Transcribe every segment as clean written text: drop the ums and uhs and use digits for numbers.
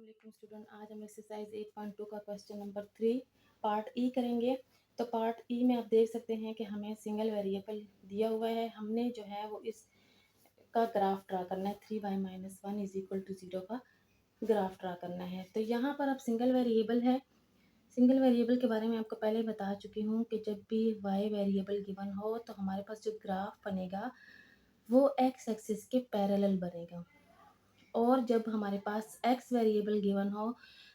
अस्सलाम स्टूडेंट, आज हम एक्सरसाइज 8.2 का क्वेश्चन नंबर 3 पार्ट ई करेंगे। तो पार्ट ई में आप देख सकते हैं कि हमें सिंगल वेरिएबल दिया हुआ है। हमने जो है वो इस का ग्राफ ड्रा करना है। 3y-1 इज इक्वल टू 0 का ग्राफ ड्रा करना है। तो यहाँ पर अब सिंगल वेरिएबल है। सिंगल वेरिएबल के बारे में आपको पहले बता चुकी हूँ कि जब भी y वेरिएबल गिवन हो तो हमारे पास जो ग्राफ बनेगा वो x एक्सिस के पैरेलल बनेगा। और जब हमारे पास x वेरिएबल गिवन हो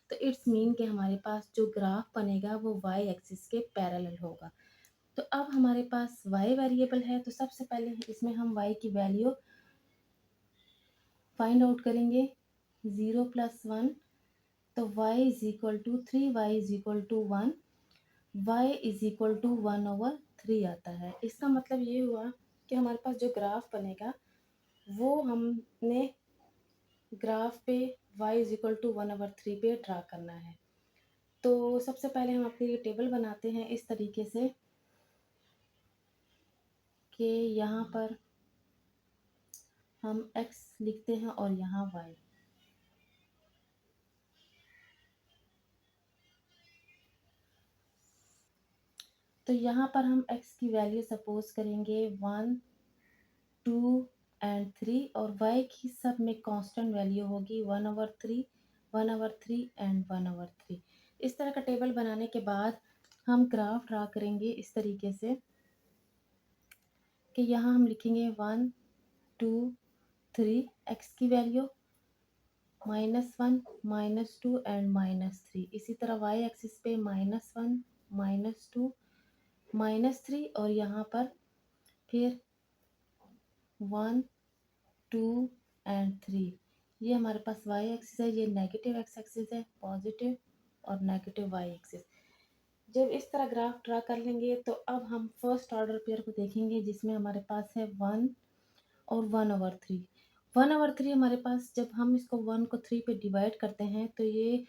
तो इट्स मीन कि हमारे पास जो ग्राफ बनेगा वो y एक्सिस के पैरेलल होगा। तो अब हमारे पास y वेरिएबल है, तो सबसे पहले इसमें हम y की वैल्यू फाइंड आउट करेंगे। 0 + 1, तो y is equal to 3y is equal to 1, y is equal to 1/3 आता है। इसका मतलब ये हुआ कि हमारे पास जो ग्राफ बनेगा वो हमने ग्राफ पे y इज इक्वल टू 1/3 पे ड्रा करना है। तो सबसे पहले हम अपनी ये टेबल बनाते हैं इस तरीके से कि यहाँ पर हम x लिखते हैं और यहाँ y। तो यहाँ पर हम x की वैल्यू सपोज करेंगे 1, 2 एंड 3 और y की सब में कांस्टेंट वैल्यू होगी 1/3, 1/3 एंड 1/3। इस तरह का टेबल बनाने के बाद हम ग्राफ ड्रा करेंगे इस तरीके से कि यहाँ हम लिखेंगे 1, 2, 3, x की वैल्यू -1, -2 एंड -3। इसी तरह y एक्सिस पे -1, -2, -3 और यहाँ पर फिर 1, 2 एंड 3। ये हमारे पास y एक्सिस है, ये नेगेटिव x एक्सिस है, पॉजिटिव और नेगेटिव y एक्सिस। जब इस तरह ग्राफ ड्रा कर लेंगे तो अब हम फर्स्ट ऑर्डर पेयर को देखेंगे जिसमें हमारे पास है 1 और 1/3। 1/3 हमारे पास जब हम इसको 1 को 3 पे डिवाइड करते हैं तो ये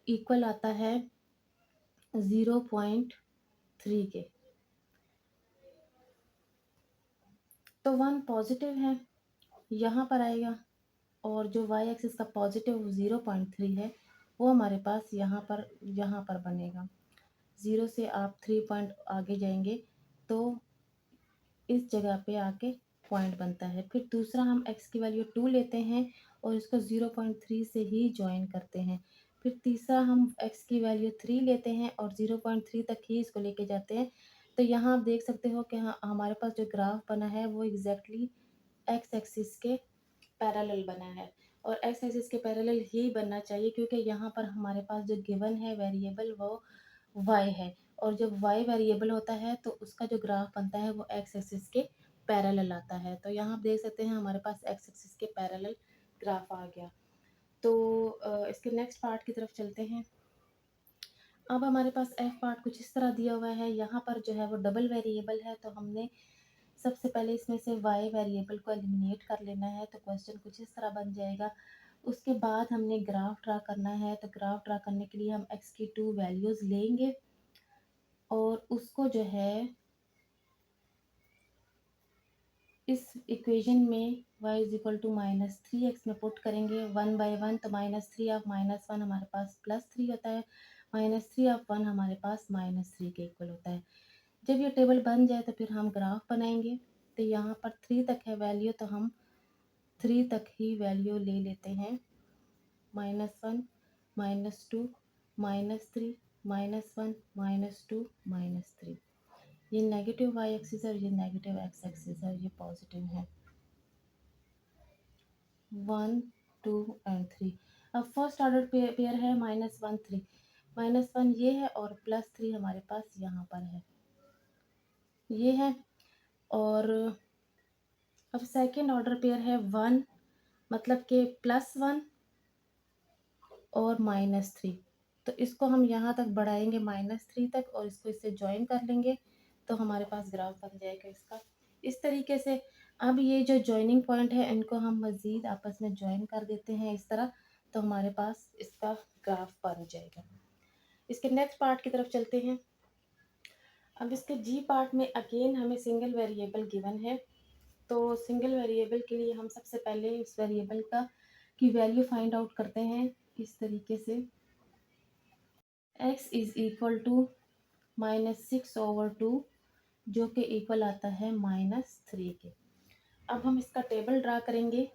इक्वल आता है 0.3 के। तो 1 पॉजिटिव है, यहाँ पर आएगा और जो y एक्सिस का पॉजिटिव 0.3 है वो हमारे पास यहाँ पर बनेगा। 0 से आप 3 पॉइंट आगे जाएंगे तो इस जगह पे आके पॉइंट बनता है। फिर दूसरा हम x की वैल्यू 2 लेते हैं और इसको 0.3 से ही ज्वाइन करते हैं। फिर तीसरा हम x की वैल्यू 3 लेते हैं और 0.3 तक ही इसको लेके जाते हैं। तो यहाँ आप देख सकते हो कि हाँ हमारे पास जो ग्राफ बना है वो एग्जैक्टली x एक्सिस के पैरेलल बना है और x एक्सिस के पैरेलल ही बनना चाहिए क्योंकि यहाँ पर हमारे पास जो गिवन है वेरिएबल वो y है और जब y वेरिएबल होता है तो उसका जो ग्राफ बनता है वो x एक्सिस के पैरेलल आता है। तो यहाँ आप देख सकते हैं हमारे पास x एक्सिस के पैरेलल ग्राफ आ गया। तो इसके नेक्स्ट पार्ट की तरफ चलते हैं। अब हमारे पास f पार्ट कुछ इस तरह दिया हुआ है। यहाँ पर जो है वो डबल वेरिएबल है तो हमने सबसे पहले इसमें से y वेरिएबल को एलिमिनेट कर लेना है। तो क्वेश्चन कुछ इस तरह बन जाएगा। उसके बाद हमने ग्राफ ड्रा करना है। तो ग्राफ ड्रा करने के लिए हम x की 2 वैल्यूज़ लेंगे और उसको जो है इस इक्वेशन में y is equal to -3x में पुट करेंगे 1/1। तो -3 ऑफ -1 हमारे पास +3 होता है, -3 ऑफ 1 हमारे पास -3 के इक्वल होता है। जब ये टेबल बन जाए तो फिर हम ग्राफ बनाएंगे। तो यहाँ पर 3 तक है वैल्यू तो हम 3 तक ही वैल्यू ले लेते हैं। -1, -2, -3, -1, -2, -3। ये नेगेटिव y एक्सिस है और ये नेगेटिव x एक्सिस है और ये पॉजिटिव है। 1, 2 एंड 3। अब फर्स्ट ऑर्डर पेयर है -1, 3। -1 ये है और +3 हमारे पास यहाँ पर है, ये है। और अब सेकेंड ऑर्डर पेयर है 1, मतलब कि +1 और -3। तो इसको हम यहाँ तक बढ़ाएंगे -3 तक और इसको इससे ज्वाइन कर लेंगे तो हमारे पास ग्राफ बन जाएगा इसका इस तरीके से। अब ये जो जॉइनिंग पॉइंट है इनको हम मज़ीद आपस में ज्वाइन कर देते हैं इस तरह, तो हमारे पास इसका ग्राफ बन जाएगा। इसके नेक्स्ट पार्ट की तरफ चलते हैं। अब इसके जी पार्ट में अगेन हमें सिंगल वेरिएबल गिवन है। तो सिंगल वेरिएबल के लिए हम सबसे पहले इस वेरिएबल का की वैल्यू फाइंड आउट करते हैं। इस तरीके से x इज इक्वल टू -6/2 जो कि इक्वल आता है -3 के। अब हम इसका टेबल ड्रा करेंगे।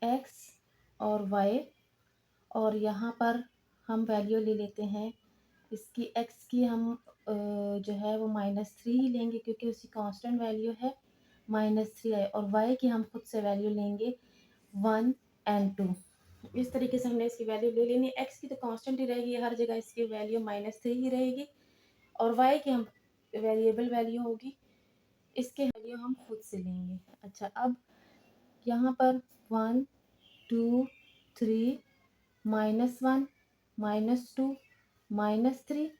x और y, और यहाँ पर हम वैल्यू ले लेते हैं इसकी। x की हम जो है वो -3 ही लेंगे क्योंकि उसकी कांस्टेंट वैल्यू है -3 है, और y की हम खुद से वैल्यू लेंगे 1 और 2। इस तरीके से हमने इसकी वैल्यू ले लेनी। x की तो कांस्टेंट ही रहेगी, हर जगह इसकी वैल्यू -3 ही रहेगी, और y की हम वेरिएबल वैल्यू होगी, इसके वैल्यू हम खुद से लेंगे। अच्छा, अब यहाँ पर 1 2 3 -1 -2 -3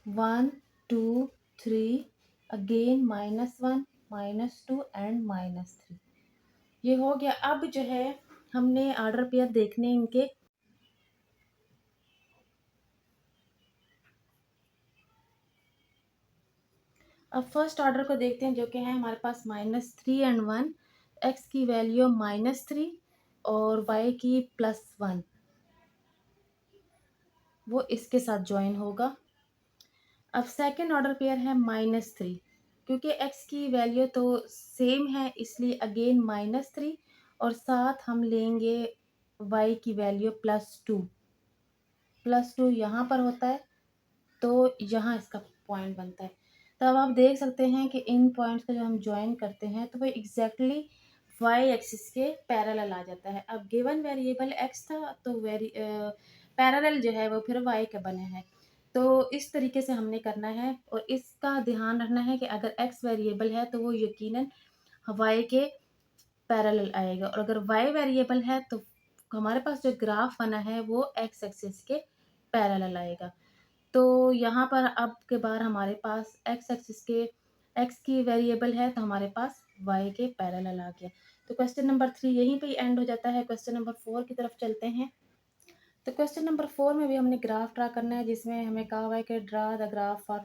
1 2 3 अगेन -1 -2 एंड -3। ये हो गया। अब जो है हमने ऑर्डर पेयर देखने इनके। अब फर्स्ट ऑर्डर को देखते हैं जो कि है हमारे पास -3 और 1। x की वैल्यू -3 और y की +1, वो इसके साथ ज्वाइन होगा। अब सेकंड ऑर्डर पेयर है -3, क्योंकि x की वैल्यू तो सेम है इसलिए अगेन -3, और साथ हम लेंगे y की वैल्यू +2। +2 यहाँ पर होता है तो यहाँ इसका पॉइंट बनता है। तो अब आप देख सकते हैं कि इन पॉइंट्स को जब हम ज्वाइन करते हैं तो वो एग्जैक्टली वाई एक्सिस के पैरेलल आ जाता है। अब गिवन वेरिएबल x था तो पैरेलल जो है वो फिर y का बने हैं। तो इस तरीके से हमने करना है, और इसका ध्यान रखना है कि अगर x वेरिएबल है तो वो यकीनन y के पैरेलल आएगा, और अगर y वेरिएबल है तो हमारे पास जो ग्राफ बना है वो x एक्सिस के पैरेलल आएगा। तो यहाँ पर अब के बार हमारे पास x एक्सिस के x की वेरिएबल है तो हमारे पास y के पैरेलल आ गया। तो क्वेश्चन नंबर 3 यहीं पे एंड हो जाता है। क्वेश्चन नंबर 4 की तरफ चलते हैं। तो क्वेश्चन नंबर 4 में भी हमने ग्राफ ड्रा करना है, जिसमें हमें कहा हुआ है कि draw the graph for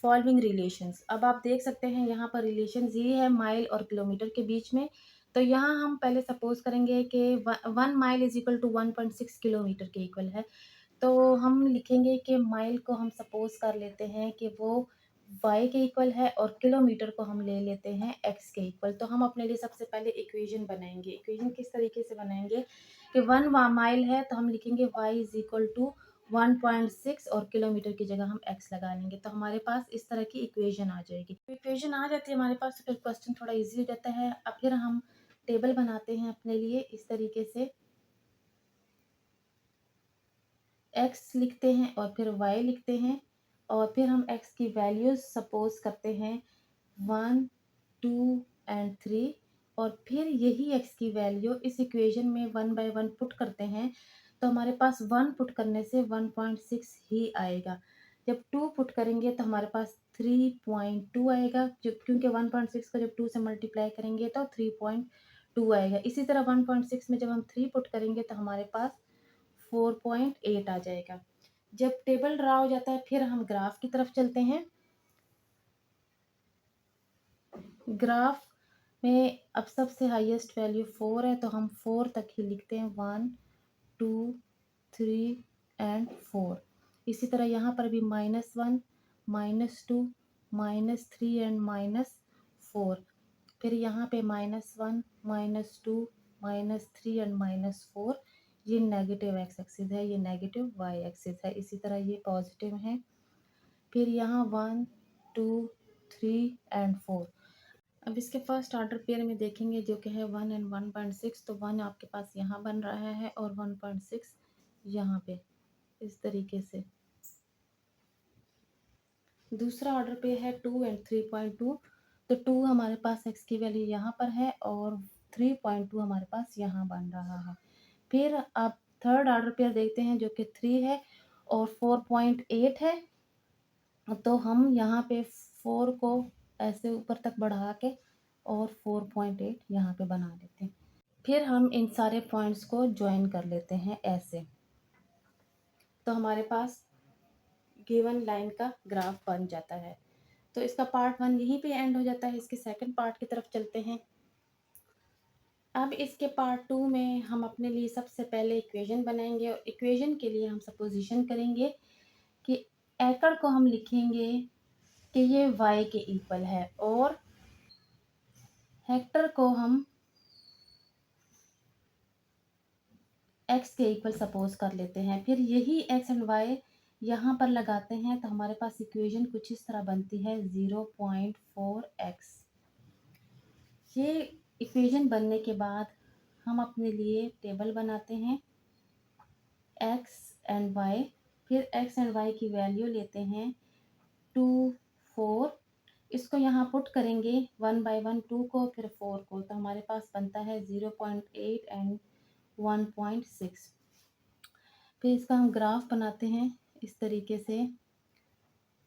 following relations. अब आप देख सकते हैं यहाँ पर रिलेशंस ये है माइल और किलोमीटर के बीच में। तो यहाँ हम पहले सपोज करेंगे कि 1 mile is equal to 1.6 kilometre के इक्वल है। तो हम लिखेंगे कि माइल को हम सपोज कर लेते हैं कि वो y के इक्वल है, और किलोमीटर को हम ले लेते हैं x के इक्वल। तो हम अपने लिए सबसे पहले इक्वेशन बनाएंगे। इक्वेशन किस तरीके से बनाएंगे कि 1 माइल है तो हम लिखेंगे y इज इक्वल टू 1.6, और किलोमीटर की जगह हम x लगा लेंगे। तो हमारे पास इस तरह की इक्वेशन आ जाएगी। इक्वेशन आ जाती है हमारे पास तो फिर क्वेश्चन थोड़ा ईजी हो जाता है। अब फिर हम टेबल बनाते हैं अपने लिए इस तरीके से, x लिखते हैं और फिर y लिखते हैं, और फिर हम x की वैल्यूज सपोज करते हैं 1 2 एंड 3, और फिर यही x की वैल्यू इस इक्वेशन में 1 बाय 1 पुट करते हैं। तो हमारे पास 1 पुट करने से 1.6 ही आएगा। जब 2 पुट करेंगे तो हमारे पास 3.2 आएगा, जब क्योंकि 1.6 को जब 2 से मल्टीप्लाई करेंगे तो 3.2 आएगा। इसी तरह 1.6 में जब हम 3 पुट करेंगे तो हमारे पास 4.8 आ जाएगा। जब टेबल ड्रा हो जाता है फिर हम ग्राफ की तरफ चलते हैं। ग्राफ में अब सबसे हाईएस्ट वैल्यू 4 है तो हम 4 तक ही लिखते हैं, 1 2 3 एंड 4। इसी तरह यहाँ पर भी -1 -2 -3 एंड -4। फिर यहाँ पे -1 -2 -3 एंड -4। ये नेगेटिव एक्स एक्सिस है, ये नेगेटिव वाई एक्सिस है। इसी तरह ये पॉजिटिव है। फिर यहाँ 1 2 3 एंड 4। अब इसके फर्स्ट ऑर्डर पेयर में देखेंगे जो कि है 1 एंड 1.6। तो 1 आपके पास यहाँ बन रहा है और 1.6 यहाँ पे इस तरीके से। दूसरा ऑर्डर पे है 2 एंड 3.2। तो 2 हमारे पास x की वैल्यू यहाँ पर है और 3.2 हमारे पास यहाँ बन रहा है। फिर आप थर्ड ऑर्डर पेयर देखते हैं जो कि 3 है और 4.8 है। तो हम यहाँ पे 4 को ऐसे ऊपर तक बढ़ा के और 4.8 यहाँ पे बना लेते हैं। फिर हम इन सारे पॉइंट्स को ज्वाइन कर लेते हैं ऐसे। तो हमारे पास गिवन लाइन का ग्राफ बन जाता है। तो इसका पार्ट 1 यहीं पे एंड हो जाता है। इसके सेकंड पार्ट की तरफ चलते हैं। अब इसके पार्ट 2 में हम अपने लिए सबसे पहले इक्वेशन बनाएंगे और इक्वेशन के लिए हम सपोजिशन करेंगे कि एकड़ को हम लिखेंगे कि ये y के इक्वल है और हेक्टर को हम x के इक्वल सपोज कर लेते हैं। फिर यही x एंड y यहाँ पर लगाते हैं तो हमारे पास इक्वेशन कुछ इस तरह बनती है 0.4x। ये इक्वेशन बनने के बाद हम अपने लिए टेबल बनाते हैं x एंड y। फिर x एंड y की वैल्यू लेते हैं 2, 4। इसको यहाँ पुट करेंगे 1 बाई 1 2 को फिर 4 को, तो हमारे पास बनता है 0.8 एंड 1.6। फिर इसका हम ग्राफ बनाते हैं इस तरीके से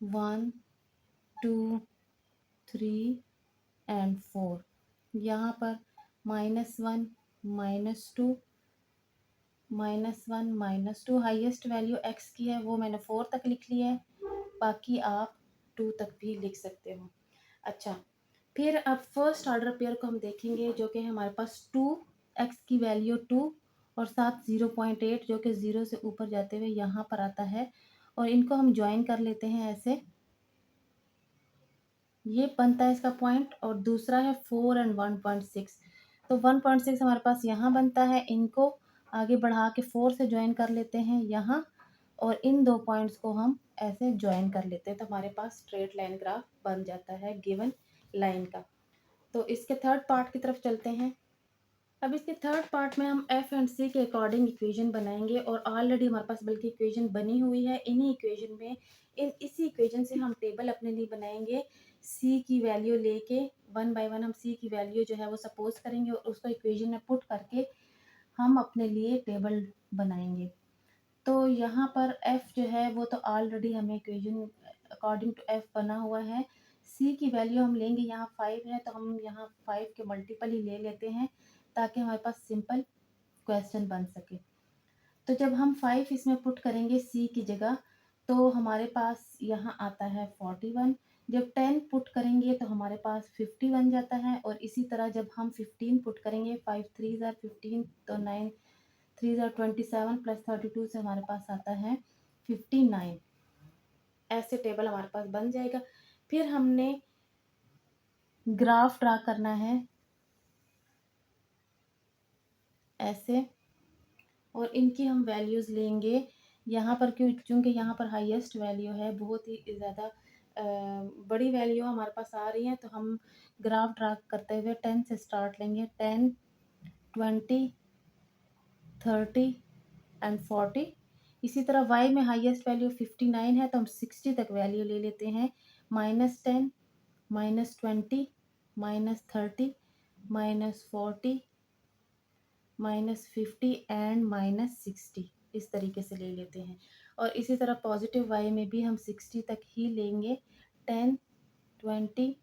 1, 2, 3 एंड 4। यहाँ पर -1, -2, -1, -2 हाईएस्ट वैल्यू x की है, वो मैंने 4 तक लिख लिया है, बाकी आप 2 तक भी लिख सकते हो। अच्छा, फिर अब फर्स्ट ऑर्डर पेयर को हम देखेंगे जो कि हमारे पास 2x की वैल्यू 2 और साथ 0.8 जो कि 0 से ऊपर जाते हुए यहाँ पर आता है और इनको हम ज्वाइन कर लेते हैं ऐसे। ये बनता है इसका पॉइंट और दूसरा है 4 एंड 1.6। तो 1.6 हमारे पास यहाँ बनता है, इनको आगे बढ़ा के 4 से ज्वाइन कर लेते हैं यहाँ और इन दो पॉइंट्स को हम ऐसे ज्वाइन कर लेते हैं तो हमारे पास स्ट्रेट लाइन ग्राफ बन जाता है गिवन लाइन का। तो इसके थर्ड पार्ट की तरफ चलते हैं। अब इसके थर्ड पार्ट में हम एफ एंड सी के अकॉर्डिंग इक्वेशन बनाएंगे और ऑलरेडी हमारे पास बल्कि इक्वेशन बनी हुई है। इन्हीं इक्वेशन में इसी इक्वेशन से हम टेबल अपने लिए बनाएंगे। सी की वैल्यू लेके 1 बाय 1 हम सी की वैल्यू जो है वो सपोज करेंगे और उसको इक्वेशन में पुट करके हम अपने लिए टेबल बनाएंगे। तो यहाँ पर एफ जो है वो तो ऑलरेडी हमें इक्वेशन अकॉर्डिंग टू एफ बना हुआ है। सी की वैल्यू हम लेंगे, यहाँ 5 है तो हम यहाँ 5 के मल्टीपल ही ले लेते हैं ताकि हमारे पास सिंपल क्वेश्चन बन सके। तो जब हम 5 इसमें पुट करेंगे सी की जगह तो हमारे पास यहाँ आता है 41। जब 10 पुट करेंगे तो हमारे पास 50 बन जाता है और इसी तरह जब हम 15 पुट करेंगे 5 3 ज़ा 15 तो 9 3 ज़ा 27 प्लस 32 से हमारे पास आता है 59। ऐसे टेबल हमारे पास बन जाएगा। फिर हमने ग्राफ ड्रा करना है ऐसे और इनकी हम वैल्यूज़ लेंगे यहाँ पर क्योंकि यहाँ पर हाईएस्ट वैल्यू है, बहुत ही ज़्यादा बड़ी वैल्यू हमारे पास आ रही है तो हम ग्राफ ड्रा करते हुए 10 से स्टार्ट लेंगे। 10, 20, 30 एंड 40। इसी तरह y में हाईएस्ट वैल्यू 59 है तो हम 60 तक वैल्यू ले लेते हैं। -10, -20, -30, -40, -50 एंड -60 इस तरीके से ले लेते हैं। और इसी तरह पॉजिटिव y में भी हम 60 तक ही लेंगे। 10, 20,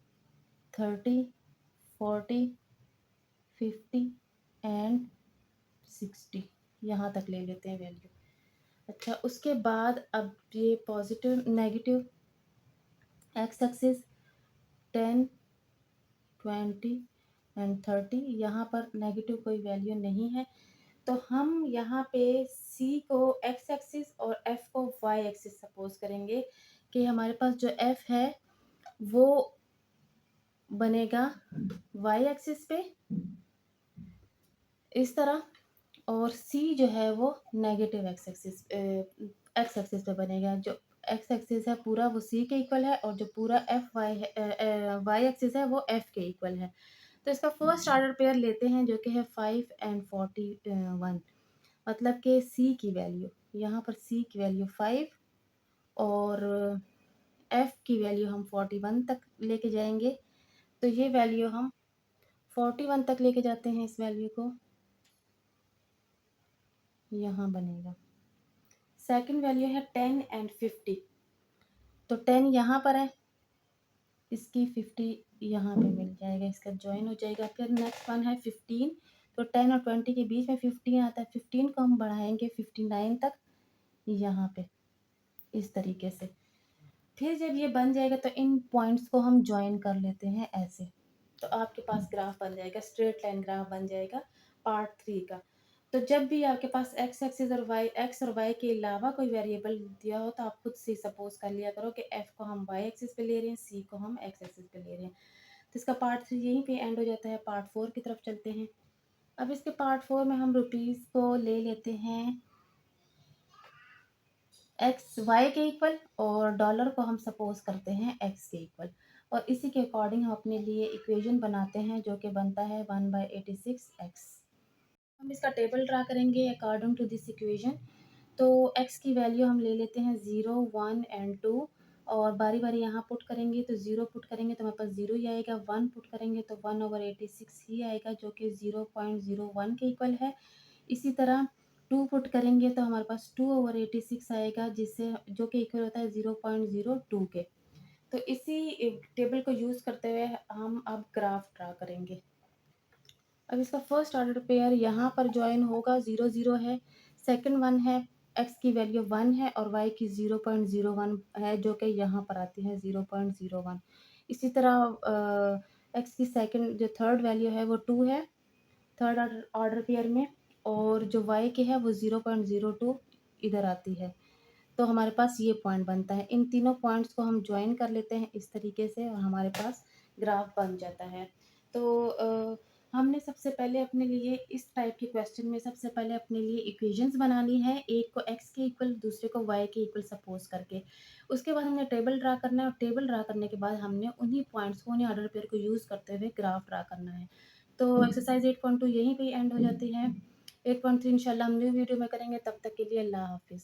30, 40, 50 एंड 60 यहाँ तक ले लेते हैं वैल्यू। अच्छा, उसके बाद अब ये positive negative x axis 10, 20 and 30, यहाँ पर नेगेटिव कोई वैल्यू नहीं है तो हम यहाँ पे C को x एक्सिस और F को y एक्सिस सपोज करेंगे कि हमारे पास जो F है वो बनेगा y एक्सिस पे इस तरह और C जो है वो नेगेटिव x एक्सिस पे बनेगा। जो x एक्सिस है पूरा वो C के इक्वल है और जो पूरा y एक्सिस है वो F के इक्वल है। तो इसका फर्स्ट ऑर्डर पेयर लेते हैं जो कि है 5 एंड 41। मतलब कि C की वैल्यू यहाँ पर C की वैल्यू 5 और F की वैल्यू हम 41 तक लेके जाएंगे। तो ये वैल्यू हम 41 तक लेके जाते हैं, इस वैल्यू को यहाँ बनेगा। सेकंड वैल्यू है 10 एंड 50। तो 10 यहाँ पर है, इसकी 50 यहाँ पे मिल जाएगा, इसका ज्वाइन हो जाएगा। फिर नेक्स्ट वन है 15। तो 10 और 20 के बीच में 15 आता है, 15 को हम बढ़ाएंगे 59 तक यहाँ पे इस तरीके से। फिर जब ये बन जाएगा तो इन पॉइंट्स को हम ज्वाइन कर लेते हैं ऐसे। तो आपके पास ग्राफ बन जाएगा, स्ट्रेट लाइन ग्राफ बन जाएगा पार्ट 3 का। तो जब भी आपके पास एक्स और वाई के अलावा कोई वेरिएबल दिया हो तो आप खुद से सपोज़ कर लिया करो कि एफ को हम वाई एक्सिस पे ले रहे हैं, सी को हम एक्स एक्सिस पे ले रहे हैं। तो इसका पार्ट 3 यहीं पे एंड हो जाता है, पार्ट 4 की तरफ चलते हैं। अब इसके पार्ट 4 में हम रुपीज़ को ले लेते हैं एक्स वाई के इक्वल और डॉलर को हम सपोज़ करते हैं एक्स के इक्वल, और इसी के अकॉर्डिंग हम अपने लिए इक्वेशन बनाते हैं जो कि बनता है 1/86 एक्स। हम इसका टेबल ड्रा करेंगे अकॉर्डिंग टू दिस इक्वेशन। तो x की वैल्यू हम ले लेते हैं 0, 1 एंड 2, और बारी-बारी यहाँ पुट करेंगे तो 0 पुट करेंगे तो हमारे पास 0 ही आएगा, 1 पुट करेंगे तो 1/86 ही आएगा जो कि 0.01 के इक्वल है। इसी तरह 2 पुट करेंगे तो हमारे पास 2/86 आएगा जिससे जो कि इक्वल होता है 0.02 के। तो इसी टेबल को यूज़ करते हुए हम अब ग्राफ ड्रा करेंगे। अब इसका फर्स्ट ऑर्डर पेयर यहाँ पर जॉइन होगा, 0, 0 है। सेकंड वन है, x की वैल्यू 1 है और y की 0.01 है जो कि यहाँ पर आती है 0.01। इसी तरह x की सेकंड जो थर्ड वैल्यू है वो 2 है, थर्ड ऑर्डर पेयर में, और जो y की है वो 0.02 इधर आती है। तो हमारे पास ये पॉइंट बनता है। इन तीनों पॉइंट्स को हम जॉइन कर लेते हैं इस तरीके से और हमारे पास ग्राफ बन जाता है। तो हमने सबसे पहले अपने लिए इस टाइप के क्वेश्चन में सबसे पहले अपने लिए इक्वेशंस बनानी है, एक को x के इक्वल, दूसरे को y के इक्वल सपोज़ करके। उसके बाद हमने टेबल ड्रा करना है और टेबल ड्रा करने के बाद हमने उन्हीं पॉइंट्स को, उन्हीं ऑर्डर पेयर को यूज़ करते हुए ग्राफ ड्रा करना है। तो एक्सरसाइज़ 8.2 यहीं पे एंड हो जाती है। 8.3 इंशाल्लाह हम न्यू वीडियो में करेंगे, तब तक के लिए अल्लाह हाफ़िज़।